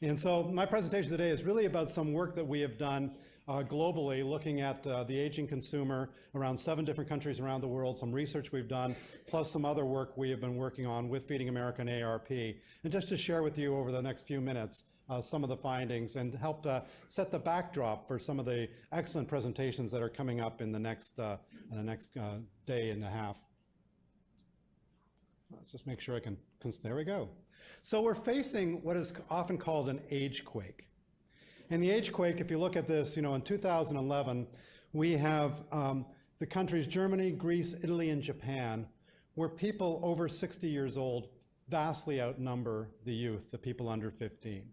And so my presentation today is really about some work that we have done globally, looking at the aging consumer around 7 different countries around the world, some research we've done, plus some other work we have been working on with Feeding America and AARP. And just to share with you over the next few minutes some of the findings and help set the backdrop for some of the excellent presentations that are coming up in the next day and a half. Let's just make sure I can, there we go. So we're facing what is often called an age quake. And the age quake, if you look at this, in 2011, we have the countries Germany, Greece, Italy, and Japan, where people over 60 years old vastly outnumber the youth, the people under 15.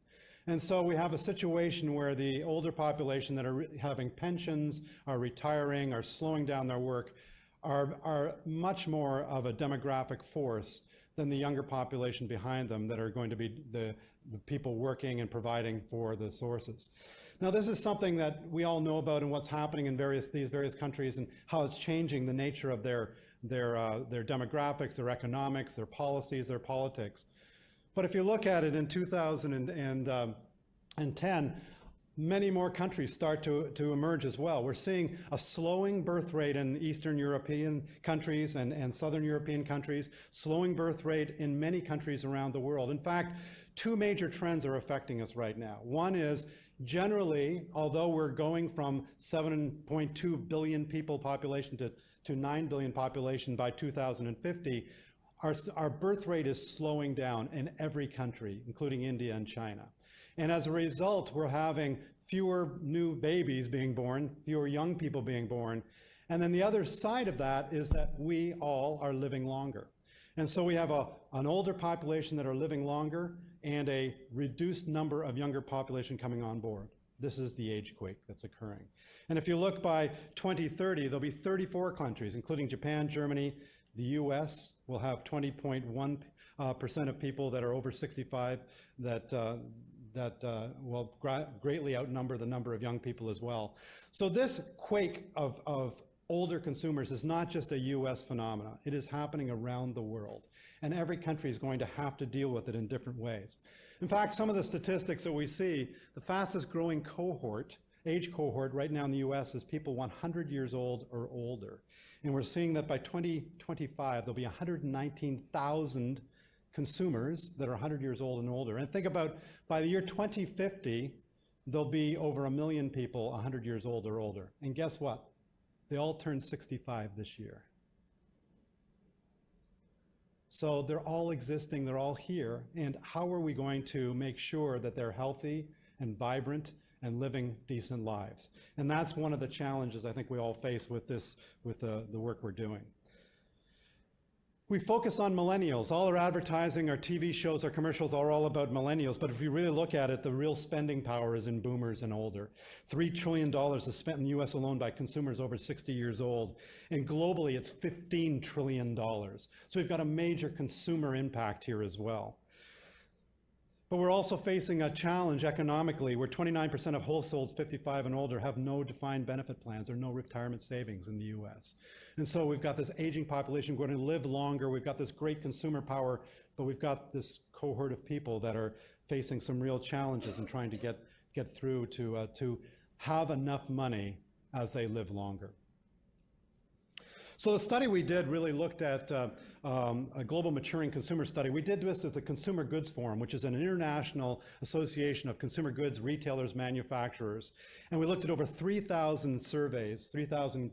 And so we have a situation where the older population that are having pensions, are retiring, are slowing down their work, are much more of a demographic force than the younger population behind them that are going to be the people working and providing for the sources. Now, this is something that we all know about and what's happening in these various countries and how it's changing the nature of their demographics, their economics, their policies, their politics. But if you look at it in 2010, many more countries start to emerge as well. We're seeing a slowing birth rate in Eastern European countries and Southern European countries, slowing birth rate in many countries around the world. In fact, 2 major trends are affecting us right now. One is generally, although we're going from 7.2 billion people population to 9 billion population by 2050, our birth rate is slowing down in every country, including India and China. And as a result, we're having fewer new babies being born, fewer young people being born. And then the other side of that is that we all are living longer. And so we have an older population that are living longer and a reduced number of younger population coming on board. This is the age quake that's occurring. And if you look by 2030, there'll be 34 countries, including Japan, Germany, the US will have 20.1% of people that are over 65 that will greatly outnumber the number of young people as well. So this quake of older consumers is not just a US phenomenon. It is happening around the world. And every country is going to have to deal with it in different ways. In fact, some of the statistics that we see, the fastest growing age cohort right now in the US is people 100 years old or older. And we're seeing that by 2025, there'll be 119,000 consumers that are 100 years old and older. And think about, by the year 2050, there'll be over 1 million people 100 years old or older. And guess what? They all turn 65 this year. So they're all existing, they're all here. And how are we going to make sure that they're healthy and vibrant and living decent lives? And that's one of the challenges I think we all face with the work we're doing. We focus on millennials. All our advertising, our TV shows, our commercials are all about millennials. But if you really look at it, the real spending power is in boomers and older. $3 trillion is spent in the US alone by consumers over 60 years old. And globally, it's $15 trillion. So we've got a major consumer impact here as well. But we're also facing a challenge economically where 29% of households 55 and older have no defined benefit plans or no retirement savings in the US. And so we've got this aging population going to live longer. We've got this great consumer power, but we've got this cohort of people that are facing some real challenges and trying to get through to have enough money as they live longer. So the study we did really looked at a global maturing consumer study. We did this with the Consumer Goods Forum, which is an international association of consumer goods retailers, manufacturers. And we looked at over 3,000 surveys, 3,000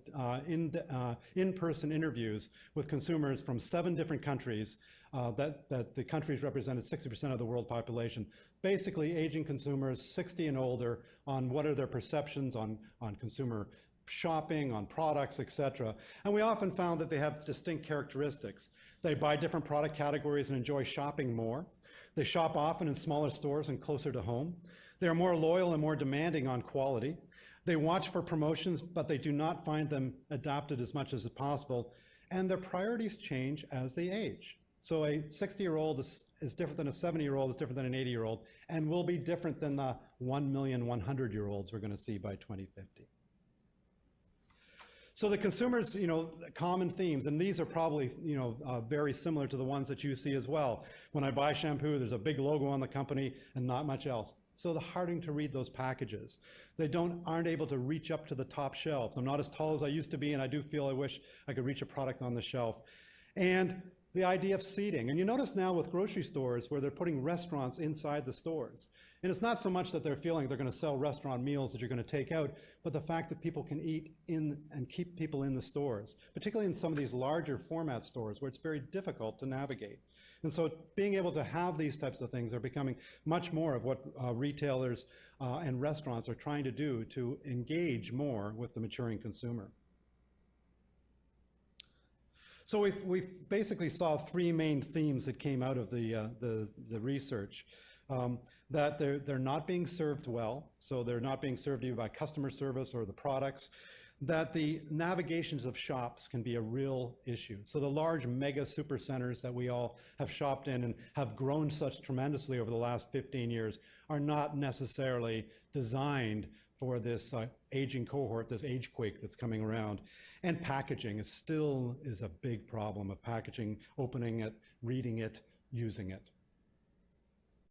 in-person interviews with consumers from 7 different countries that the countries represented 60% of the world population. Basically, aging consumers 60 and older on what are their perceptions on consumer shopping, on products, etc. And we often found that they have distinct characteristics. They buy different product categories and enjoy shopping more. They shop often in smaller stores and closer to home. They are more loyal and more demanding on quality. They watch for promotions, but they do not find them adapted as much as possible. And their priorities change as they age. So a 60-year-old is different than a 70-year-old, is different than an 80-year-old, and will be different than the 1 million 100-year-olds we're going to see by 2050. So the consumers, you know, common themes, and these are probably, you know, very similar to the ones that you see as well. When I buy shampoo, there's a big logo on the company and not much else. So they're harding to read those packages. They aren't able to reach up to the top shelves. I'm not as tall as I used to be, and I do feel I wish I could reach a product on the shelf. And the idea of seating. And you notice now with grocery stores where they're putting restaurants inside the stores. And it's not so much that they're feeling they're going to sell restaurant meals that you're going to take out, but the fact that people can eat in and keep people in the stores, particularly in some of these larger format stores where it's very difficult to navigate. And so being able to have these types of things are becoming much more of what retailers and restaurants are trying to do to engage more with the maturing consumer. So we basically saw three main themes that came out of the research. That they're not being served well, so they're not being served either by customer service or the products. That the navigations of shops can be a real issue. So the large mega supercenters that we all have shopped in and have grown such tremendously over the last 15 years are not necessarily designed for this aging cohort, this age quake that's coming around. And packaging is a big problem of packaging, opening it, reading it, using it.